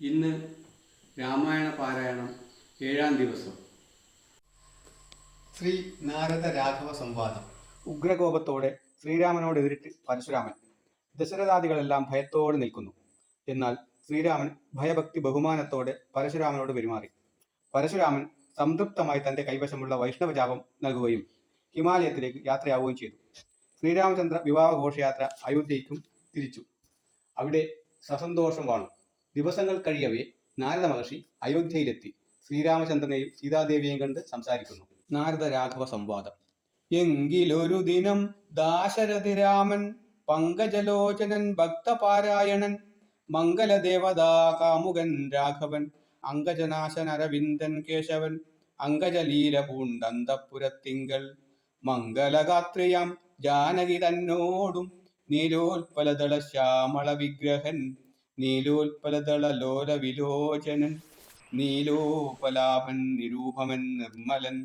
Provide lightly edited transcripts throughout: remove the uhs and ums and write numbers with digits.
ഇന്ന് രാമായണ പാരായണം 7-ാം ദിവസം. ശ്രീ നാരദ രാഘവ സംവാദം. ഉഗ്രകോപത്തോടെ ശ്രീരാമനോട് എതിരിട്ട് പരശുരാമൻ. ദശരഥാദികളെല്ലാം ഭയത്തോടെ നിൽക്കുന്നു. എന്നാൽ ശ്രീരാമൻ ഭയഭക്തി ബഹുമാനത്തോടെ പരശുരാമനോട് പെരുമാറി. പരശുരാമൻ സംതൃപ്തമായി തന്റെ കൈവശമുള്ള വൈഷ്ണവജാപം നൽകുകയും ഹിമാലയത്തിലേക്ക് യാത്രയാവുകയും ചെയ്തു. ശ്രീരാമചന്ദ്ര വിവാഹ ഘോഷയാത്ര അയോധ്യയ്ക്കും തിരിച്ചു. അവിടെ സസന്തോഷം വാണു. ദിവസങ്ങൾ കഴിയവേ നാരദ മഹർഷി അയോധ്യയിലെത്തി ശ്രീരാമചന്ദ്രനെയും സീതാദേവിയെയും കണ്ട് സംസാരിക്കുന്നു. നാരദ രാഘവ സംവാദം. എങ്കിലൊരു ദിനം ദാശരഥിരാമൻ പങ്കജലോചനൻ ഭക്തപാരായണൻ മംഗലദേവതാ കാമുകൻ രാഘവൻ അങ്കജനാശൻ അരവിന്ദൻ കേശവൻ അങ്കജലീല പൂണ്ടന്തപുരത്തിങ്കൽ മംഗലഗാത്രിയാം ജാനകി തന്നോടും നീലോൽപലദള ശ്യാമള വിഗ്രഹൻ നീലോൽപലദള ലോല വിലോചനൻ നീലോപലാപൻ നിരൂപമൻ നിർമ്മലൻ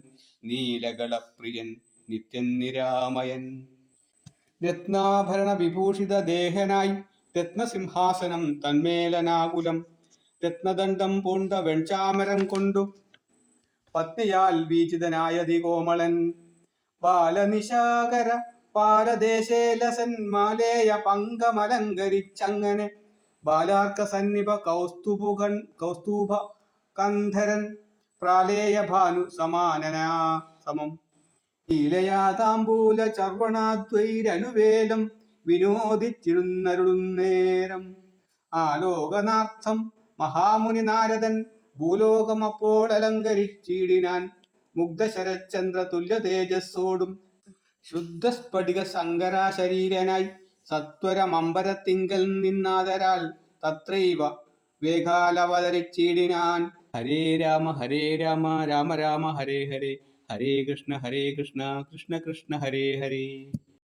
നീലകളപ്രിയൻ നിത്യൻ നിരാമയൻ രത്നാഭരണ വിഭൂഷിത ദേഹനായി രത്നസിംഹാസനം തന്മേലനാകുലം രത്നദണ്ഡം പൂണ്ട വെൺചാമരം കൊണ്ടു പത്നിയാൽ വീചിതനായതി കോമളൻ ബാലനിശാകര പാലദേശേലസൻ മാലേയ പങ്കമലങ്കരിച്ചങ്ങനെ ബാലാർക്ക സന്നിഭ കൗസ്തുഭ കന്ധരൻ പ്രാലേയ ഭാനു സമാനനാ സമം ലീലയാതാംബൂല ചർവണാദ്വൈരനുവേലം വിനോദിച്ചിരുന്നരുളുന്നേരം ആലോകനാർത്ഥം മഹാമുനി നാരദൻ ഭൂലോകമപ്പോൾ അലങ്കരിച്ചിടിനാൻ മുഗ്ധശരചന്ദ്ര തുല്യ തേജസ്സോടും ശുദ്ധസ്ഫടിക സങ്കരാശരീരനായി സത്വരമമ്പരത്തിങ്കൽ നിന്നാദരാൽ തത്രൈവ വേഗാലവതരിച്ചിടിനാൻ. ഹരേ രാമ രാമ രാമ ഹരേ ഹരേ ഹരേ കൃഷ്ണ കൃഷ്ണ കൃഷ്ണ ഹരേ ഹരേ.